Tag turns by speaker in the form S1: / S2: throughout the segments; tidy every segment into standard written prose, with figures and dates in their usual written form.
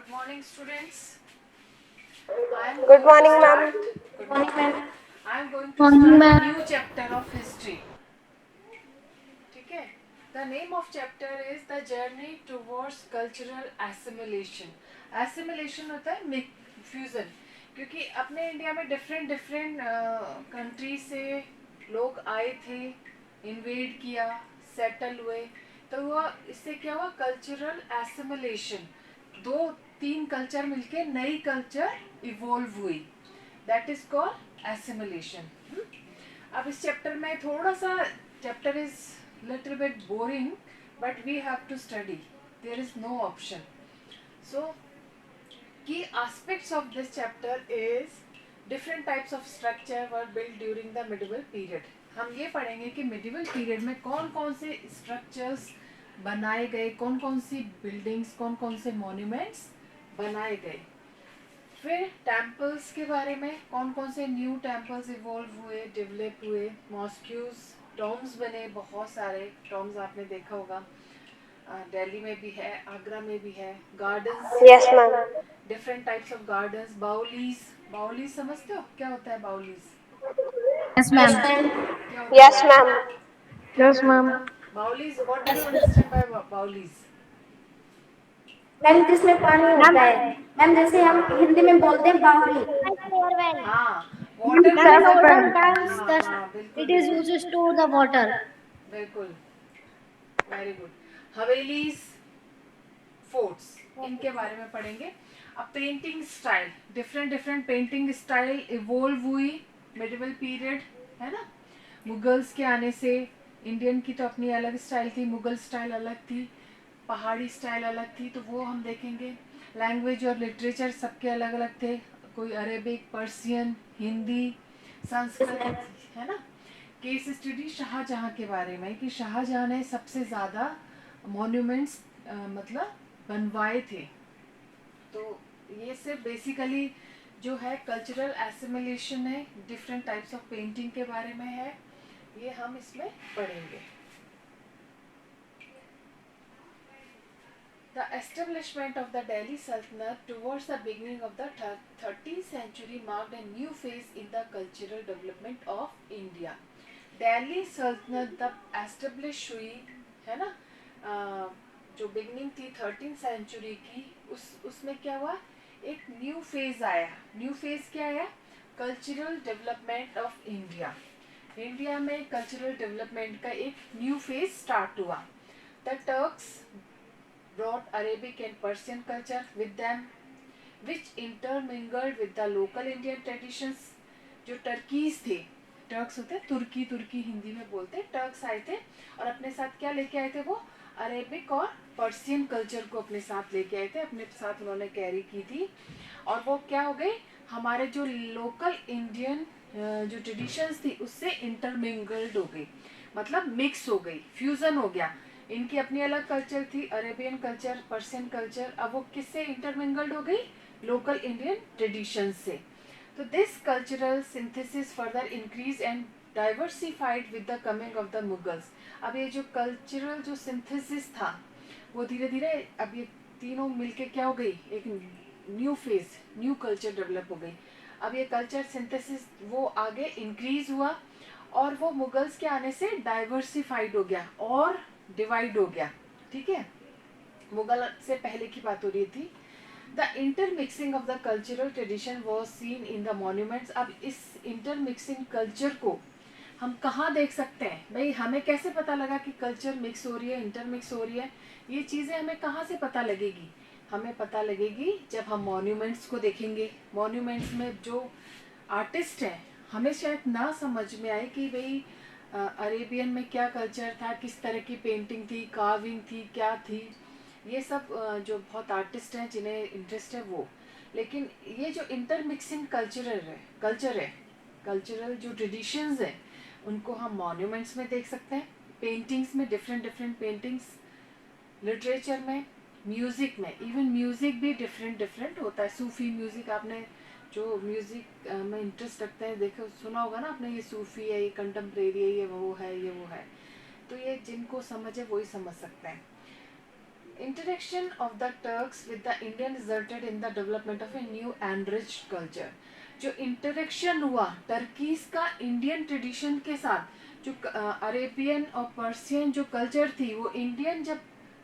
S1: Good morning, students.
S2: Good morning, ma'am.
S1: Good morning, ma'am. I am going to
S3: Morning,
S1: start a
S3: ma'am.
S1: new chapter of history. ठीक है? The name of chapter is the journey towards cultural assimilation. Assimilation होता है fusion, क्योंकि अपने India में different different country से लोग आए थे, इन्वेड किया, सेटल हुए, तो हुआ इससे क्या हुआ कल्चरल एसिमिलेशन। दो तीन कल्चर मिलके नई कल्चर इवॉल्व हुई, दैट इज कॉल्ड एसिमिलेशन। अब इस चैप्टर में थोड़ा सा chapter is little bit boring, but we have to study, there is no option. So key aspects of this chapter is different types of structure were built during the medieval period. हम ये पढ़ेंगे कि medieval period में कौन कौन से structures बनाए गए, कौन कौन सी buildings, कौन कौन से monuments बनाए गए। फिर टेम्पल्स के बारे में, कौन कौन से न्यू टेम्पल्स इवॉल्व हुए, डेवलप हुए, मॉस्क्यूज, टॉम्स बने, बहुत सारे टॉम्स आपने देखा होगा, दिल्ली में भी है, आगरा में भी है, gardens,
S2: Yes, ma'am.
S1: Different types of gardens, baolis. Baolis समझते हो क्या होता है baolis?
S3: Yes,
S2: Yes,
S3: ma'am.
S2: ma'am.
S1: क्या होता
S2: Yes,
S1: है
S2: ma'am.
S1: क्या
S3: Yes,
S1: होता है
S3: ma'am.
S1: Baolis? What do you understand by baolis?
S4: Ma'am जिसमें पानी
S3: Ma'am,
S4: होता है। मैम जैसे हम हिंदी में बोलते हैं बावली।
S1: हाँ, वाटर
S3: it's
S1: में
S3: a
S1: सब,
S3: floating tanks
S1: हाँ
S3: that
S1: हाँ बिल्कुल
S3: it is
S1: बिल्कुल
S3: used to store the water.
S1: बिल्कुल, वेरी गुड। हवेलीज, फोर्ट्स, इनके बारे में पढ़ेंगे। अब painting style, different different painting style evolve हुई मिडिवल पीरियड, है ना। मुगल्स के आने से, इंडियन की तो अपनी अलग स्टाइल थी, मुगल स्टाइल अलग थी, पहाड़ी स्टाइल अलग थी, तो वो हम देखेंगे। लैंग्वेज और लिटरेचर सबके अलग अलग थे, कोई अरेबिक, पर्सियन, हिंदी, संस्कृत, है ना। केस स्टडी शाहजहाँ के बारे में कि शाहजहाँ ने सबसे ज़्यादा मॉन्यूमेंट्स मतलब बनवाए थे। तो ये सिर्फ बेसिकली जो है कल्चरल एसिमिलेशन है, डिफरेंट टाइप्स ऑफ पेंटिंग के बारे में है, ये हम इसमें पढ़ेंगे। The establishment of the Delhi Sultanate towards the beginning of the 13th century marked a new phase in the cultural development of India. Delhi सल्तनत जब एस्टेब्लिश हुई, है ना, जो बिगनिंग थी 13th सेंचुरी की, उसमें क्या हुआ, एक न्यू फेज आया। न्यू फेज क्या आया? Cultural development of India. India में कल्चरल डेवलपमेंट का एक न्यू फेज स्टार्ट हुआ। The Turks brought Arabic and Persian culture with them, which intermingled with the local Indian traditions. जो टर्कीज थे, Turks होते हैं तुर्की, तुर्की हिंदी में बोलते हैं, टर्क्स आए थे और अपने साथ क्या लेके आए थे? वो अरेबिक और पर्सियन कल्चर को अपने साथ लेके आए थे, अपने साथ उन्होंने कैरी की थी। और वो क्या हो गई, हमारे जो लोकल इंडियन जो ट्रेडिशंस थी उससे इंटरमिंगल्ड हो गई, मतलब मिक्स हो गई, फ्यूजन हो गया। इनकी अपनी अलग कल्चर थी, अरेबियन कल्चर, पर्सियन कल्चर, अब वो किससे इंटरमिंगल्ड हो गई? लोकल इंडियन ट्रेडिशन से। तो this cultural synthesis further increase and diversified with the coming of the Mughals. अब ये जो कल्चरल जो सिंथेसिस था वो धीरे धीरे, अब ये तीनों मिलके क्या हो गई, एक new phase, new culture develop हो गई। अब ये कल्चर सिंथेसिस वो आगे इंक्रीज हुआ और वो मुगल्स के आने से डाइवर्सिफाइड हो गया और डिवाइड हो गया, ठीक है। मुगल से पहले की बात हो रही थी। The intermixing of the cultural tradition was seen in the monuments. अब इस इंटरमिक्सिंग कल्चर को हम कहाँ देख सकते हैं भाई? हमें कैसे पता लगा कि कल्चर मिक्स हो रही है, इंटरमिक्स हो रही है? ये चीज़ें हमें कहाँ से पता लगेगी? हमें पता लगेगी जब हम मॉन्यूमेंट्स को देखेंगे। मॉन्यूमेंट्स में जो आर्टिस्ट हैं, हमें शायद ना समझ में आए कि भाई अरेबियन में क्या कल्चर था, किस तरह की पेंटिंग थी, कार्विंग थी, क्या थी, ये सब जो बहुत आर्टिस्ट हैं जिन्हें इंटरेस्ट है वो। लेकिन ये जो इंटरमिक्सिंग कल्चरल जो ट्रेडिशंस हैं, उनको हम मॉन्यूमेंट्स में देख सकते हैं, पेंटिंग्स में, डिफरेंट डिफरेंट पेंटिंग्स, लिटरेचर में, म्यूज़िक में। इवन म्यूज़िक भी डिफरेंट डिफरेंट होता है। सूफ़ी म्यूज़िक, आपने जो म्यूज़िक में इंटरेस्ट रखते हैं, देखो सुना होगा ना आपने, ये सूफ़ी है, ये कंटेम्प्रेरी है, ये वो है, ये वो है। तो ये जिनको समझ है वही समझ सकते हैं। Interaction of the Turks with the Indian resulted in the development of a new enriched culture. जो इंटरेक्शन हुआ टर्कीज का इंडियन ट्रेडिशन के साथ, जो अरेबियन और पर्सियन जो कल्चर थी वो इंडियन जब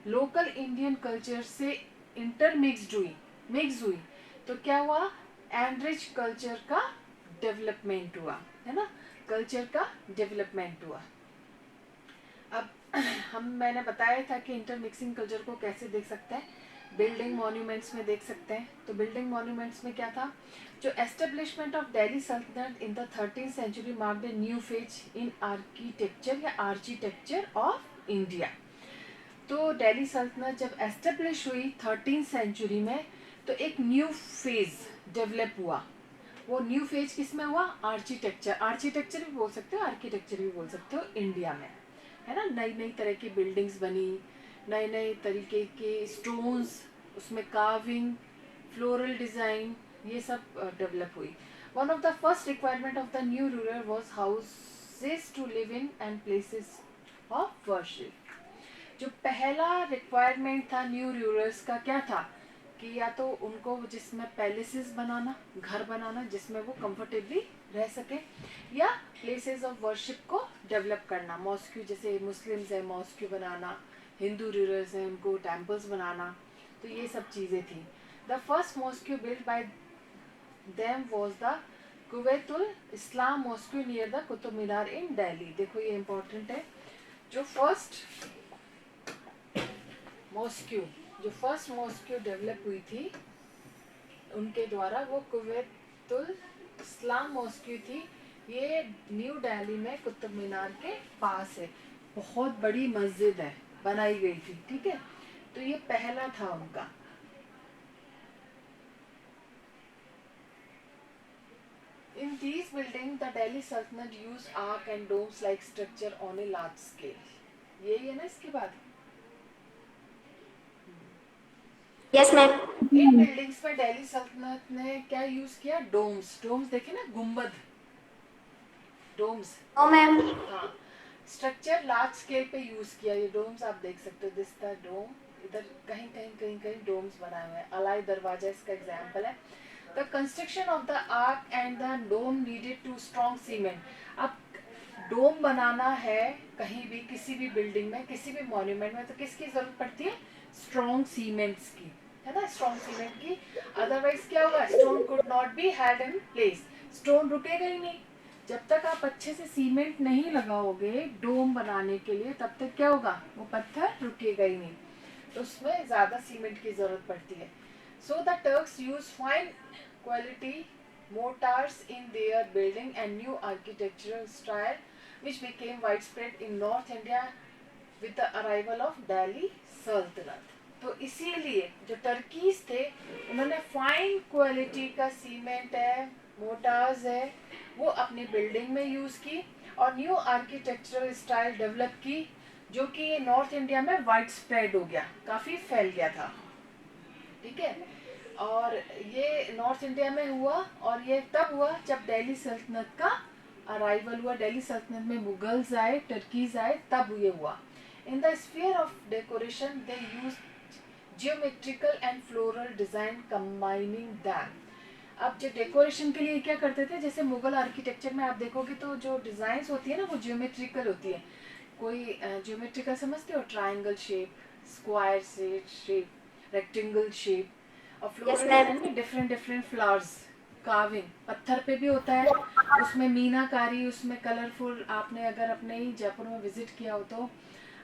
S1: लोकल इंडियन कल्चर से मिक्स हुई तो क्या हुआ, एनरिच कल्चर का डेवलपमेंट हुआ, है ना, कल्चर का डेवलपमेंट हुआ। अब मैंने बताया था कि इंटरमिक्सिंग कल्चर को कैसे देख सकते हैं, बिल्डिंग मॉन्यूमेंट्स में देख सकते हैं। तो बिल्डिंग मॉन्यूमेंट्स में क्या था, जो establishment of Delhi Sultanat in the 13th century marked a new phase in architecture या आर्किटेक्चर ऑफ इंडिया। तो दिल्ली सल्तनत जब एस्टेब्लिश हुई 13th सेंचुरी में तो एक न्यू फेज डेवलप हुआ। वो न्यू फेज किस में हुआ, आर्किटेक्चर भी बोल सकते हो, आर्किटेक्चर भी बोल सकते हो इंडिया में, है ना। नई नई तरह की बिल्डिंग्स बनी, नए नए तरीके के स्टोन्स, उसमें कार्विंग, फ्लोरल डिज़ाइन, ये सब डेवलप हुई। One of the first requirement of the new rural was houses to live in and places of worship. जो पहला रिक्वायरमेंट था न्यू रूरल्स का क्या था कि या तो उनको जिसमें पैलेसेस बनाना, घर बनाना जिसमें वो कंफर्टेबली रह सके, या प्लेसेस ऑफ वर्शिप को डेवलप करना, मॉस्क्यू जैसे मुस्लिम्स है मॉस्क्यू बनाना, हिंदू रूरल्स हैं उनको टेम्पल्स बनाना, तो ये सब चीज़ें थी। The first mosque build by them was the Quwwatul Islam mosque near the Qutub Minar in Delhi. देखो ये इम्पोर्टेंट है, जो फर्स्ट मॉस्क्यू डेवलप हुई थी उनके द्वारा, वो कुवैतुल इस्लाम मॉस्क्यू थी। ये न्यू दिल्ली में कुतुब मीनार के पास है, बहुत बड़ी मस्जिद है, बनाई गई थी, ठीक है। तो ये पहला था उनका। In these buildings, the Delhi Sultanate used arc and domes-like structure on a large scale. यही है ना इसके बाद।
S4: Yes ma'am.
S1: इन बिल्डिंग्स में दिल्ली सल्तनत ने क्या यूज किया, डोम्स देखे ना, गुम्बद, डोम्स।
S4: No ma'am.
S1: हाँ, स्ट्रक्चर लार्ज स्केल पे यूज किया। ये डोम्स आप देख सकते हो, दिस द डोम, इधर कहीं डोम्स बनाए हुए हैं। अलाई दरवाजा इसका एग्जाम्पल है। The construction of the arch and the dome needed to strong cement. अब डोम बनाना है कहीं भी, किसी भी बिल्डिंग में, किसी भी मॉन्यूमेंट में, तो किसकी जरूरत पड़ती है, स्ट्रॉन्ग सीमेंट्स की, है ना, स्ट्रॉन्ग सीमेंट की। अदरवाइज क्या होगा, stone could not be held in place, stone रुकेगा ही नहीं। जब तक आप अच्छे से सीमेंट नहीं लगाओगे डोम बनाने के लिए, तब तक क्या होगा, वो पत्थर रुकेगा ही नहीं। तो उसमें ज़्यादा सीमेंट की ज़रूरत पड़ती है। So the Turks use fine quality mortars in their building and new architectural style which became widespread in North India with the arrival of Delhi Sultanate। तो इसीलिए जो टर्कीज थे उन्होंने फाइन क्वालिटी का सीमेंट है, मोटार्स है, वो अपनी बिल्डिंग में यूज़ की और न्यू आर्किटेक्चरल स्टाइल डेवलप की, जो कि ये नॉर्थ इंडिया में वाइड स्प्रेड हो गया, काफ़ी फैल गया था, ठीक है। और ये नॉर्थ इंडिया में हुआ, और ये तब हुआ जब दिल्ली सल्तनत का अराइवल हुआ। दिल्ली सल्तनत में मुगल्स आए, टर्कीज आए, तब ये हुआ। In the sphere of decoration they use geometrical and floral design combining them. अब जो डेकोरेशन के लिए क्या करते थे, जैसे मुगल आर्किटेक्चर में आप देखोगे तो जो डिजाइन होती है ना वो जियोमेट्रिकल होती है। कोई जियोमेट्रिकल समझते हो, triangle shape, square shape, rectangle shape, और फ्लोरल डिजाइन में डिफरेंट फ्लावर्स, कार्विंग पत्थर पे भी होता है, उसमें मीनाकारी, उसमें कलरफुल। आपने अगर अपने ही जयपुर में विजिट किया हो तो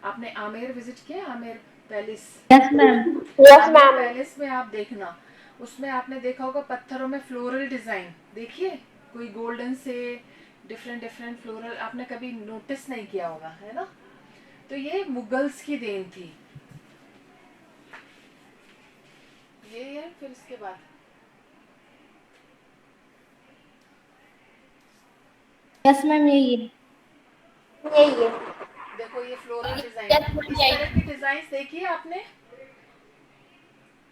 S1: आपने आमेर विजिट किया, Amer palace.
S3: Yes ma'am.
S2: Yes ma'am.
S1: Palace में आप देखना, उसमें आपने देखा होगा पत्थरों में फ्लोरल डिजाइन, देखिए कोई गोल्डन से डिफरेंट फ्लोरल, आपने कभी नोटिस नहीं किया होगा, है ना। तो ये मुगल्स की देन थी, ये है। फिर इसके बाद
S3: यस मैम, यही है।
S1: देखो ये फ्लोरल डिजाइन, इस तरह की डिजाइन देखी है आपने,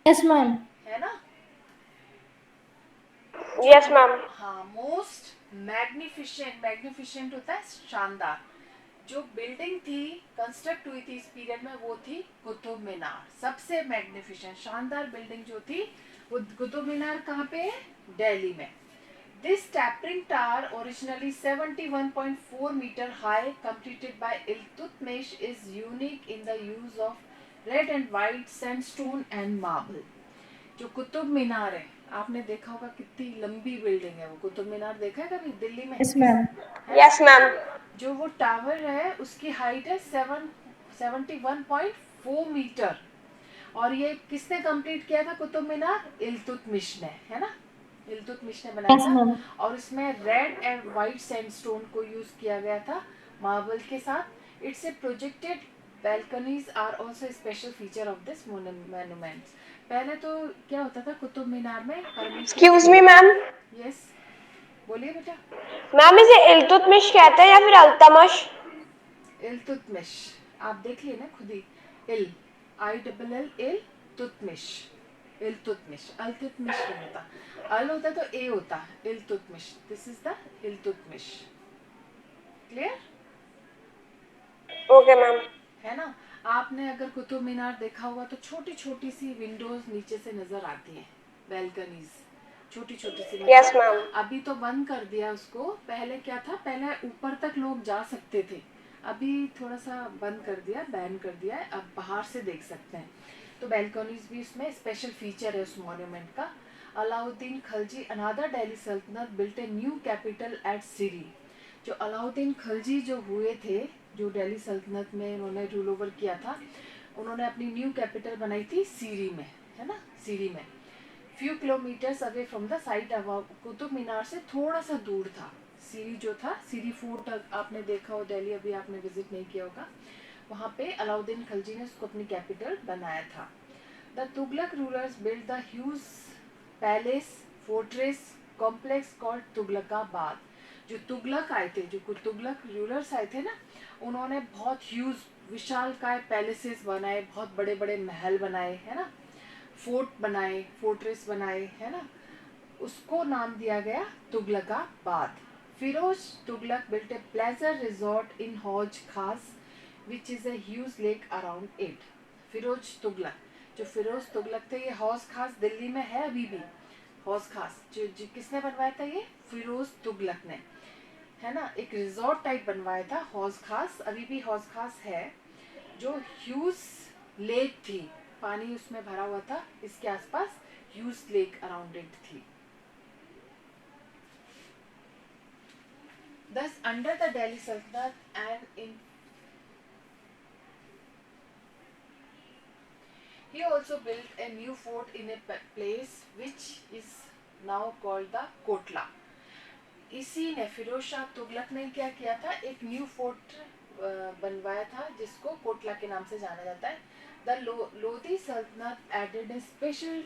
S3: यस मैम।
S1: है ना।
S2: Yes ma'am.
S1: हाँ, मोस्ट मैग्निफिसेंट होता है शानदार, जो बिल्डिंग थी कंस्ट्रक्ट हुई थी इस पीरियड में वो थी कुतुब मीनार, सबसे मैग्निफिसेंट शानदार बिल्डिंग जो थी वो कुतुब मीनार कहाँ पे है, दिल्ली में। This tapering tower, originally 71.4 meter high, completed by Iltutmish, is unique in the use of red and white sandstone and marble. जो कुतुब मीनार है, आपने देखा होगा कितनी लंबी बिल्डिंग है वो। कुतुब मीनार देखा है कभी दिल्ली में?
S3: Yes, ma'am.
S2: Yes, ma'am.
S1: जो वो टावर है उसकी हाइट है 71.4 मीटर। और ये किसने कंप्लीट किया था कुतुब मीनार? इल्तुतमिश ने, है ना, इल्तुतमिश ने बनाया
S3: Yes,
S1: था।
S3: ma'am.
S1: और इसमें रेड एंड वाइट सैंडस्टोन को यूज किया गया था मार्बल के साथ। It's a projected balconies are also a special feature of this monuments. पहले तो क्या होता था कुतुब मीनार में
S2: Excuse me, ma'am.
S1: यस, बोलिए बेटा।
S2: मैम इसे इल्तुतमिश कहते हैं या फिर अल्तमश?
S1: इल्तुतमिश, आप देख लिए ना खुद ही, इल आई डबल एल इल तुतमिश, इल्तुतमिश। अल्तुतमिश नहीं होता, अल होता तो ए होता, Iltutmish. This is the Iltutmish. Clear
S2: okay ma'am.
S1: है ना? आपने अगर कुतुब मीनार देखा होगा तो छोटी छोटी सी विंडोज नीचे से नजर आती हैं, बैल्कनीज छोटी छोटी सी।
S2: Yes ma'am.
S1: अभी तो बंद कर दिया उसको, पहले क्या था, पहले ऊपर तक लोग जा सकते थे, अभी थोड़ा सा बंद कर दिया, बैन कर दिया है, अब बाहर से देख सकते हैं। तो बैल्कनीज भी उसमें स्पेशल फीचर है उस मॉन्यूमेंट का। Alauddin Khalji, another Delhi Sultanate built a new capital at Siri. जो अलाउद्दीन खलजी जो हुए थे, जो दिल्ली सल्तनत में उन्होंने रूल ओवर किया था, उन्होंने अपनी न्यू कैपिटल बनाई थी सीरी में, है ना, सीरी में। Few kilometres away from the site. Qutub Minar से थोड़ा सा दूर था सीरी जो था। सीरी फोर्ट आपने देखा हो दिल्ली, अभी आपने विजिट नहीं किया होगा, वहाँ पे अलाउद्दीन खलजी ने उसको अपनी कैपिटल बनाया था। The Tughlaq rulers build the huge palace fortress complex called Tughlaqabad. जो तुगलक आए थे, जो तुगलक रूलर्स आए थे ना, उन्होंने बहुत ह्यूज विशालकाय पैलेसेस बनाए, बहुत बड़े बड़े महल बनाए, है ना, फोर्ट बनाए, फोर्ट्रेस बनाए, है ना, उसको नाम दिया गया Tughlaqabad. Firoz Tughlaq built a pleasure resort in Hauz Khas which is a huge lake around it. Firoz Tughlaq, जो फिरोज तुगलक थे, ये हौज खास दिल्ली में है अभी भी। हौज खास जो किसने बनवाया था? ये फिरोज तुगलक ने, है ना। एक रिजॉर्ट टाइप बनवाया था हौज खास, अभी भी हौज खास है, जो ह्यूज लेक थी, पानी उसमें भरा हुआ था, इसके आसपास ह्यूज लेक अराउंड इट थी। Thus, under the Delhi Sultanate and in he also built a new fort in a place which is now called the Kotla. इसी ने फिरोज शाह तुगलक ने क्या किया था, एक न्यू फोर्ट बनवाया था जिसको कोटला के नाम से जाना जाता है। The Lodhi Sultanat added a special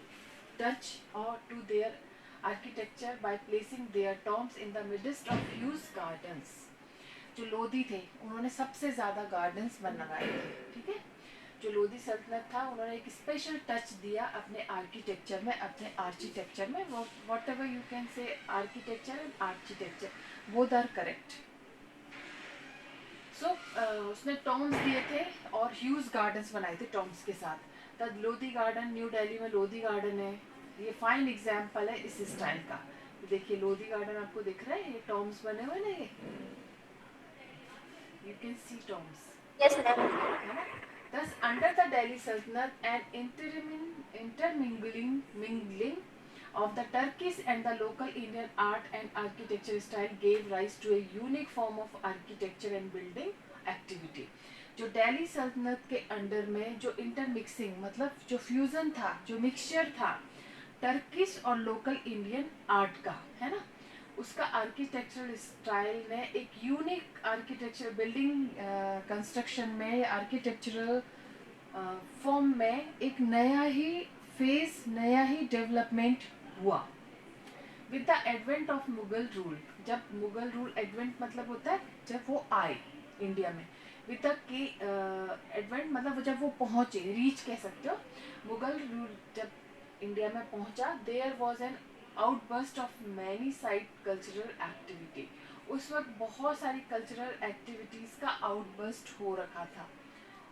S1: touch और to their architecture by placing their tombs in the midst of huge gardens. जो लोधी थे उन्होंने सबसे ज्यादा गार्डन्स बनवाए थे, ठीक है। जो लोधी सल्तनत था उन्होंने एक स्पेशल टच दिया अपने आर्किटेक्चर में, अपने आर्किटेक्चर में। Whatever you can say, architecture and architecture both are correct. So उसने टॉम्स दिए थे और ह्यूज गार्डन्स बनाए थे टॉम्स के साथ। तब लोधी गार्डन, न्यू दिल्ली में लोधी गार्डन है, ये फाइन एग्जाम्पल है इस स्टाइल का। देखिए लोधी गार्डन आपको दिख रहा है, ये टॉम्स बने हुए ना, ये you can see tombs.
S4: Yes, ma'am.
S1: Thus, under the Delhi Sultanate, an intermingling of the Turkish and the local Indian art and architecture style gave rise to a unique form of architecture and building activity. जो दिल्ली सल्तनत के under में जो intermixing, मतलब जो fusion था, जो mixture था टर्किश और लोकल इंडियन आर्ट का, है ना, उसका आर्किटेक्चरल स्टाइल ने एक यूनिक आर्किटेक्चर बिल्डिंग कंस्ट्रक्शन में, आर्किटेक्चरल फॉर्म में एक नया ही फेज, नया ही डेवलपमेंट हुआ। With the advent of Mughal rule, जब मुगल रूल, एडवेंट मतलब होता है जब वो आए इंडिया में, विद द एडवेंट मतलब जब वो पहुंचे, रीच कह सकते हो। मुगल रूल जब इंडिया में पहुंचा, there was an outburst of many side cultural activity. उस वक्त बहुत सारी कल्चरल एक्टिविटीज़ का आउटबर्स्ट हो रखा था,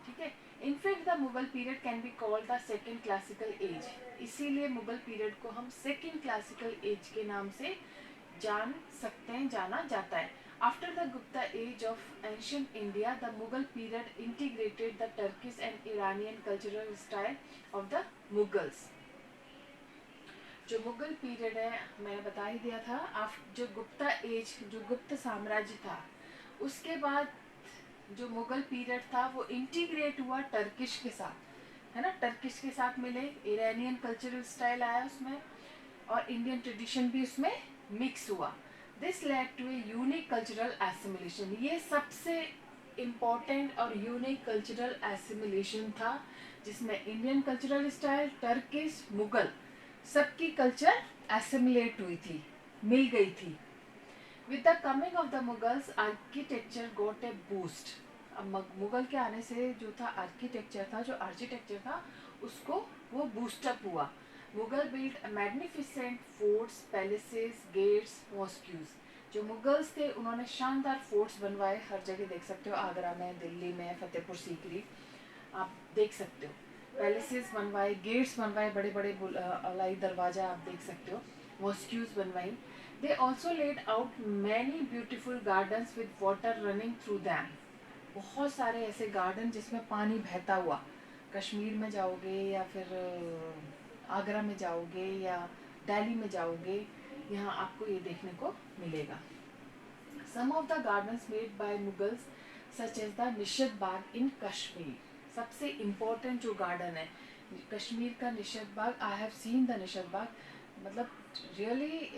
S1: ठीक है। In fact the Mughal period can be called the second classical as, इसीलिए मुगल पीरियड को हम सेकेंड क्लासिकल एज के नाम से जान सकते हैं, जाना जाता है। After the Gupta age of ancient India, the Mughal period integrated the Turkish and Iranian cultural style of the Mughals. जो मुगल पीरियड है, मैंने बता ही दिया था, जो गुप्ता एज, जो गुप्त साम्राज्य था, उसके बाद जो मुगल पीरियड था वो इंटीग्रेट हुआ टर्किश के साथ, है ना, टर्किश के साथ मिले, ईरानियन कल्चरल स्टाइल आया उसमें और इंडियन ट्रेडिशन भी उसमें मिक्स हुआ। This led to a unique cultural assimilation, ये सबसे इम्पोर्टेंट और यूनिक कल्चरल एसिमिलेशन था जिसमें Indian cultural style, Turkish, Mughal सबकी कल्चर एसिमिलेट हुई थी, मिल गई थी। With the coming of the Mughals, architecture got a boost. अब मुगल के आने से जो था आर्किटेक्चर था, जो आर्किटेक्चर था, उसको वो बूस्टअप हुआ। Mughal built magnificent forts, palaces, gates, mosques. जो मुगल्स थे उन्होंने शानदार फोर्ट्स बनवाए, हर जगह देख सकते हो, आगरा में, दिल्ली में, फतेहपुर सीकरी आप देख सकते हो। पैलेसेस बनवाए, गेट्स बनवाए, बड़े बड़े अलाई दरवाजा आप देख सकते हो, मॉस्क्यूज बनवाई। They also laid out many beautiful gardens with water running through them. बहुत सारे ऐसे गार्डन जिसमें पानी बहता हुआ, कश्मीर में जाओगे या फिर आगरा में जाओगे या दिल्ली में जाओगे, यहाँ आपको ये देखने को मिलेगा। Some of the gardens made by Mughals such as the निशद Bagh in Kashmir, सबसे इम्पोर्टेंट जो गार्डन है कश्मीर का Nishat Bagh, I have seen the Nishat Bagh, मतलब really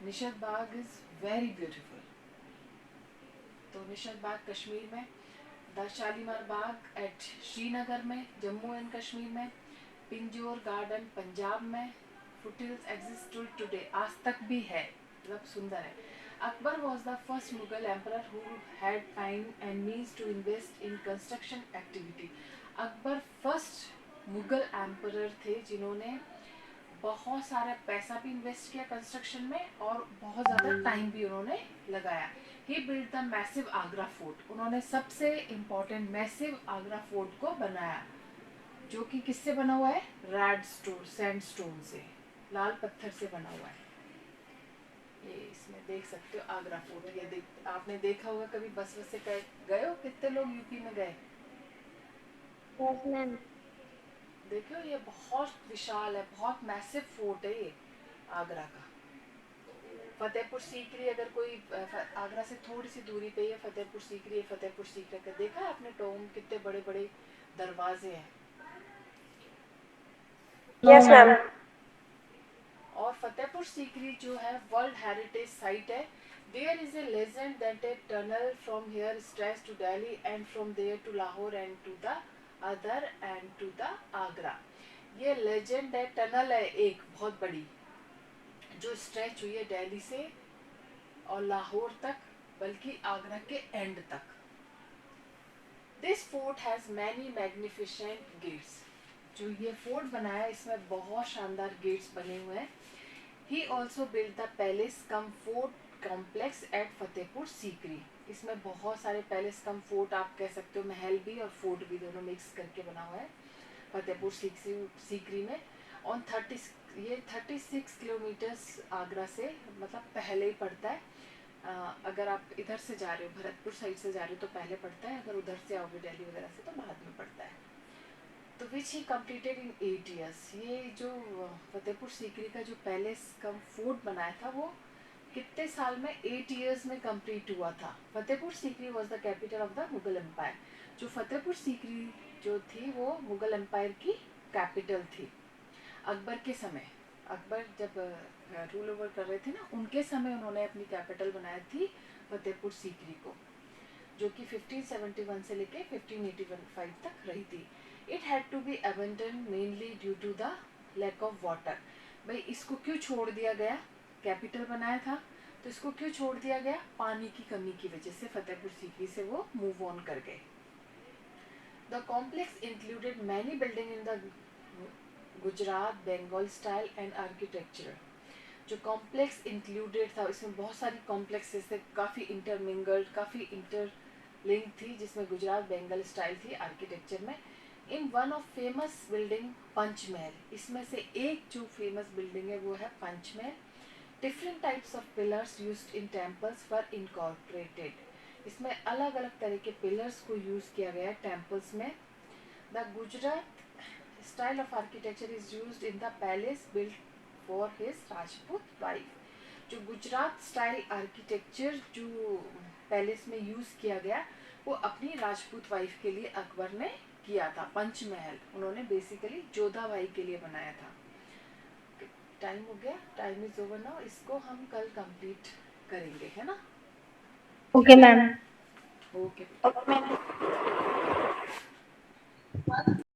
S1: Nishat Bagh is very beautiful. तो निशद बाग कश्मीर में, द शालीमार बाग एट श्रीनगर में, जम्मू एंड कश्मीर में, पिंजौर गार्डन पंजाब में, फुटिल्स एग्जिस्ट टुडे, आज तक भी है, मतलब सुंदर है। Akbar was the first Mughal emperor who had time and means to invest in construction activity. Akbar first Mughal emperor थे जिन्होंने बहुत सारा पैसा भी इन्वेस्ट किया कंस्ट्रक्शन में और बहुत ज़्यादा टाइम भी उन्होंने लगाया। He built the massive Agra Fort, उन्होंने सबसे इम्पोर्टेंट मैसिव आगरा फोर्ट को बनाया, जो कि किससे बना हुआ है, रेड स्टोन, सैंडस्टोन से, लाल पत्थर से बना हुआ है। ये इसमें देख सकते हो आगरा फोर्ट, ये आपने देखा होगा कभी, बस से गए हो, कितने लोग यूपी में गए?
S2: Yes ma'am.
S1: देखो ये बहुत विशाल है, बहुत मैसिव फोर्ट है ये आगरा का। फतेहपुर सीकरी, अगर कोई आगरा से थोड़ी सी दूरी पे है फतेहपुर सीकरी, फतेहपुर सीकरी का देखा आपने टोम, कितने बड़े बड़े दरवाजे हैं।
S2: Yes ma'am.
S1: और फतेहपुर सीकरी जो है वर्ल्ड हेरिटेज साइट है। There is a legend that a tunnel from here stretch to Delhi and from there to Lahore and to the other end to the Agra. ये लेजेंड है, टनल है एक बहुत बड़ी जो स्ट्रेच हुई है दिल्ली से और लाहौर तक, बल्कि आगरा के एंड तक। This fort has many magnificent gates, जो ये फोर्ट बनाया इसमें बहुत शानदार गेट्स बने हुए हैं। He also build the palace cum fort complex at Fatehpur Sikri, इसमें बहुत सारे पैलेस कम फोर्ट आप कह सकते हो, महल भी और फोर्ट भी दोनों मिक्स करके बना हुआ है फतेहपुर सीकरी में। ऑन 36 किलोमीटर्स आगरा से, मतलब पहले ही पड़ता है। अगर आप इधर से जा रहे हो, भरतपुर साइड से जा रहे हो तो पहले पड़ता है, अगर उधर से आओगे दिल्ली वगैरह से तो बाद में पड़ता है। तो विच ही कम्प्लीटेड इन 8 years। ये जो फतेहपुर सीकरी का जो पैलेस कम फोर्ट बनाया था वो कितने साल में, 8 years में कंप्लीट हुआ था। Fatehpur Sikri was the capital of the Mughal empire. जो फतेहपुर सीकरी जो थी वो मुगल एम्पायर की कैपिटल थी। अकबर के समय, अकबर जब रूल ओवर कर रहे थे ना, उनके समय उन्होंने अपनी कैपिटल बनाई थी फतेहपुर सीकरी को, जो कि 1571 से लेके 1585 तक रही थी। It had to be abandon mainly due to the lack of water. भाई इसको क्यों छोड़ दिया गया, कैपिटल बनाया था तो इसको क्यों छोड़ दिया गया, पानी की कमी की वजह से फतेहपुर सीकरी से वो मूव ऑन कर गए। The complex included many building in the Gujarat Bengal style and architecture. जो कॉम्प्लेक्स इंक्लूडेड था, इसमें बहुत सारी कॉम्प्लेक्सेस थे, काफ़ी इंटरमिंगल्ड, काफ़ी इंटरलिंक थी, जिसमें गुजरात बेंगल स्टाइल थी आर्किटेक्चर में। In one of famous building Panchmahal, इसमें से एक जो फेमस बिल्डिंग है वो है Panchmahal. Different types of pillars used in temples were incorporated, इसमें अलग अलग तरह के पिलर्स को यूज़ किया गया है टेम्पल्स में। The Gujarat style of architecture is used in the palace built for his Rajput wife, जो गुजरात स्टाइल आर्किटेक्चर जो पैलेस में यूज़ किया गया वो अपनी राजपूत वाइफ के लिए अकबर ने किया था। पंचमहल उन्होंने बेसिकली जोधा भाई के लिए बनाया था। टाइम हो गया, टाइम इज ओवर नाउ, इसको हम कल कंप्लीट करेंगे, है ना?
S3: Okay ma'am.
S1: Okay.
S4: Okay, ma'am.